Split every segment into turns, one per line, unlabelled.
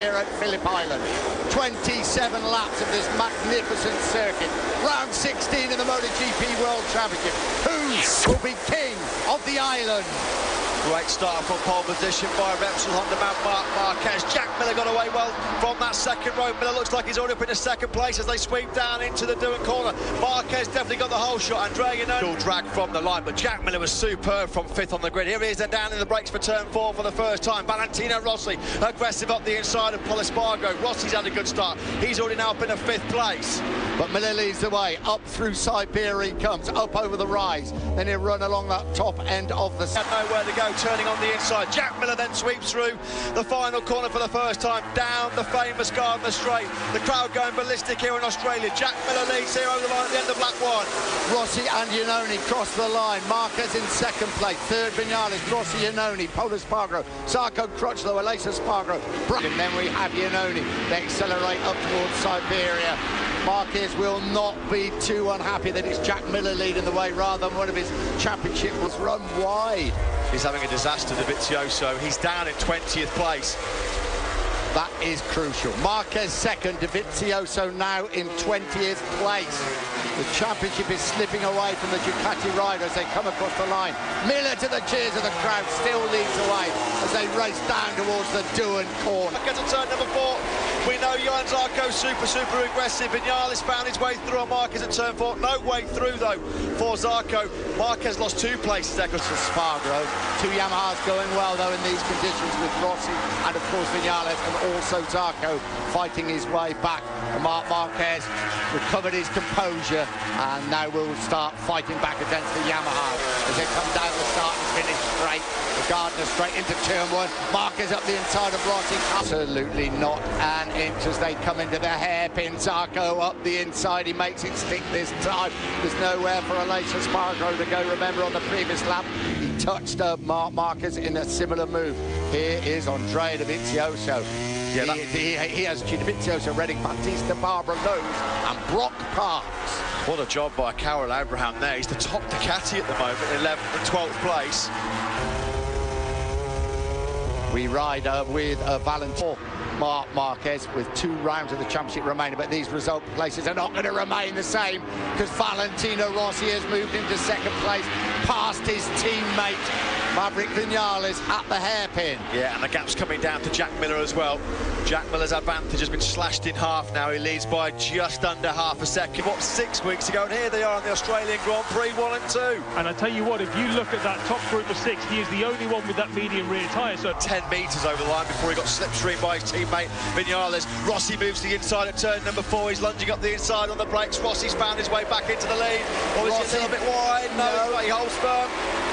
Here at Phillip Island. 27 laps of this magnificent circuit. Round 16 in the MotoGp World Championship. Who will be king of the island?
Great start from pole position by Repsol Honda man Marc Marquez. Jack Miller got away well from that second row. Miller looks like he's already up in the second place as they sweep down into the doing corner. Marquez definitely got the whole shot. Andrea Iannone drag from the line, but Jack Miller was superb from fifth on the grid. Here he is then down in the brakes for turn 4 for the first time. Valentino Rossi aggressive up the inside of Pol Espargaro. Rossi's had a good start. He's already now up in a 5th place.
But Miller leads the way. Up through Siberia he comes, up over the rise. Then he'll run along that top end of the...
Nowhere to go, turning on the inside. Jack Miller then sweeps through the final corner for the first time, down the famous Gardner Straight. The crowd going ballistic here in Australia. Jack Miller leads here over the line at the end of lap 1.
Rossi and Iannone cross the line. Marquez in 2nd place. 3rd Vinales, Rossi, Iannone, Pol Espargaro, Zarco, Crutchlow, Aleix Espargaro. And then we have Iannone. They accelerate up towards Siberia. Marquez will not be too unhappy that it's Jack Miller leading the way rather than one of his championship was run wide.
He's having a disaster, Dovizioso. He's down in 20th place.
That is crucial. Marquez 2nd, Dovizioso now in 20th place. The championship is slipping away from the Ducati riders as they come across the line. Miller, to the cheers of the crowd, still leads away as they race down towards the Duan corner.
Gets to turn number 4. We know Johan Zarco super aggressive. Vinales found his way through on Marquez at turn 4. No way through though for Zarco. Marquez lost 2 places there.
Espargaro. 2 Yamahas going well though in these conditions with Rossi and of course Vinales and also Zarco fighting his way back. And Marc Marquez recovered his composure and now will start fighting back against the Yamahas as they come down the start and finish straight. The Gardner straight into turn 1. Marquez up the inside of Rossi. Absolutely not an inch as they come into the hairpin. Zarco up the inside. He makes it stick this time. There's nowhere for Aleix Espargaro to go. Remember on the previous lap, he touched Marc Marquez in a similar move. Here is Andrea Dovizioso. Yeah, he has Dovizioso, Redding, Battista, Barbara Lowe's and Brock Parks.
What a job by Karel Abraham there. He's the top Ducati at the moment, 11th and 12th place.
We ride with Valentino Marc Marquez with 2 rounds of the championship remaining, but these result places are not going to remain the same because Valentino Rossi has moved into 2nd place past his teammate Maverick Vinales at the hairpin.
Yeah, and the gap's coming down to Jack Miller as well. Jack Miller's advantage has been slashed in half now. He leads by just under half a second. What, 6 weeks ago, and here they are in the Australian Grand Prix 1 and 2.
And I tell you what, if you look at that top group of 6, he is the only one with that medium rear tyre. So
10 metres over the line before he got slipstreamed by his teammate Vinales. Rossi moves to the inside at turn number 4. He's lunging up the inside on the brakes. Rossi's found his way back into the lead. Or is he a little bit wide? No, he holds firm.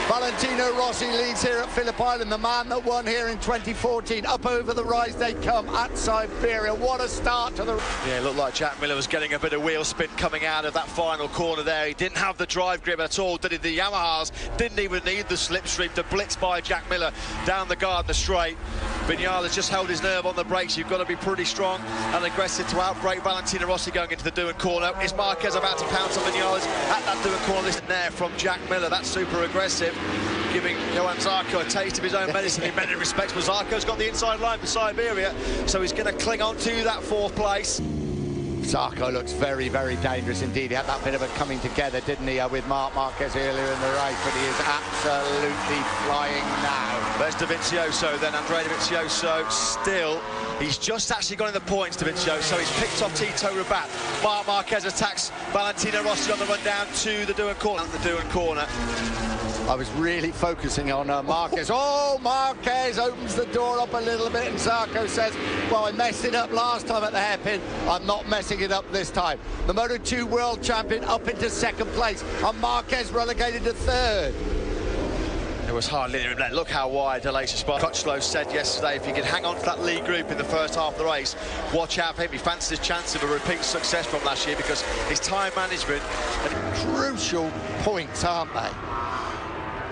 Valentino Rossi leads here at Phillip Island, the man that won here in 2014. Up over the rise they come at Siberia. What a start to the...
Yeah, it looked like Jack Miller was getting a bit of wheel spin coming out of that final corner there. He didn't have the drive grip at all, did he? The Yamahas didn't even need the slipstream to blitz by Jack Miller down the Gardner Straight. Vinales just held his nerve on the brakes. You've got to be pretty strong and aggressive to outbrake Valentino Rossi going into the Duan corner. Is Marquez about to pounce on Vinales at that Duan corner? Listen there from Jack Miller. That's super aggressive, giving Johan Zarco a taste of his own medicine in many respects. But Zarco's got the inside line for Siberia, so he's going to cling on to that 4th place.
Zarco looks very, very dangerous indeed. He had that bit of a coming together, didn't he, with Marc Marquez earlier in the race, but he is absolutely flying now.
There's Dovizioso, then Andrea Dovizioso still. He's just actually got in the points, Dovizioso. He's picked off Tito Rabat. Marc Marquez attacks Valentino Rossi on the run down to the Duan corner.
I was really focusing on Marquez. Oh, Marquez opens the door up a little bit and Zarco says, well, I messed it up last time at the hairpin. I'm not messing it up this time. The Moto2 World Champion up into 2nd place and Marquez relegated to 3rd.
There was hardly any left. Look how wide Aleix Espargaro. Crutchlow said yesterday if he could hang on to that lead group in the first half of the race, watch out for him. He fancies his chance of a repeat success from last year because his time management...
Crucial points, aren't they?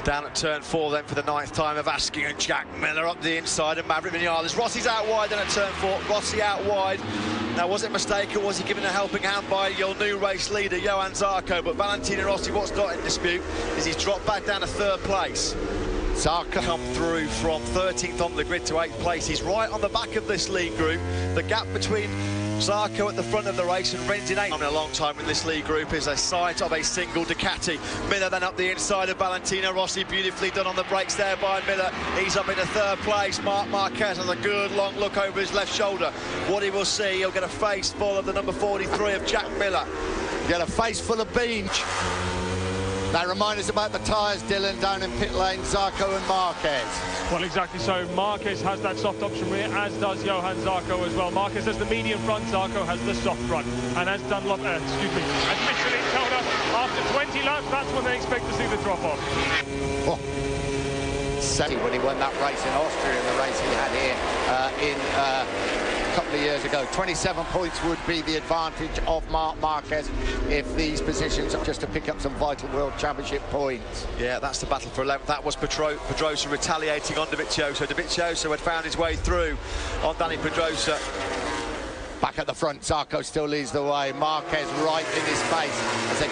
Down at turn 4 then for the 9th time of asking, and Jack Miller up the inside and Maverick Vinales. Rossi's out wide then at turn 4. Rossi out wide. Now, was it a mistake or was he given a helping hand by your new race leader, Johan Zarco? But Valentino Rossi, what's not in dispute is he's dropped back down to 3rd place.
Zarco
come through from 13th on the grid to 8th place. He's right on the back of this league group. The gap between Zarco at the front of the race and Ren's in 8th in a long time in this league group is a sight of a single Ducati. Miller then up the inside of Valentino Rossi, beautifully done on the brakes there by Miller. He's up into 3rd place. Marc Marquez has a good long look over his left shoulder. What he will see, he'll get a face full of the number 43 of Jack Miller.
Get a face full of beans. They remind us about the tyres, Dylan, down in pit lane, Zarco and Marquez.
Well, exactly so. Marquez has that soft option rear, as does Johan Zarco as well. Marquez has the medium front, Zarco has the soft front. And as Dunlop, as Michelin told us, after 20 laps, that's when they expect to see the drop-off.
Oh. When he won that race in Austria, and the race he had here a couple of years ago. 27 points would be the advantage of Marc Marquez if these positions are just to pick up some vital World Championship points.
Yeah, that's the battle for 11th. That was Pedrosa retaliating on Dovizioso. Dovizioso had found his way through on Danny Pedrosa.
Back at the front, Zarco still leads the way. Marquez right in his face as they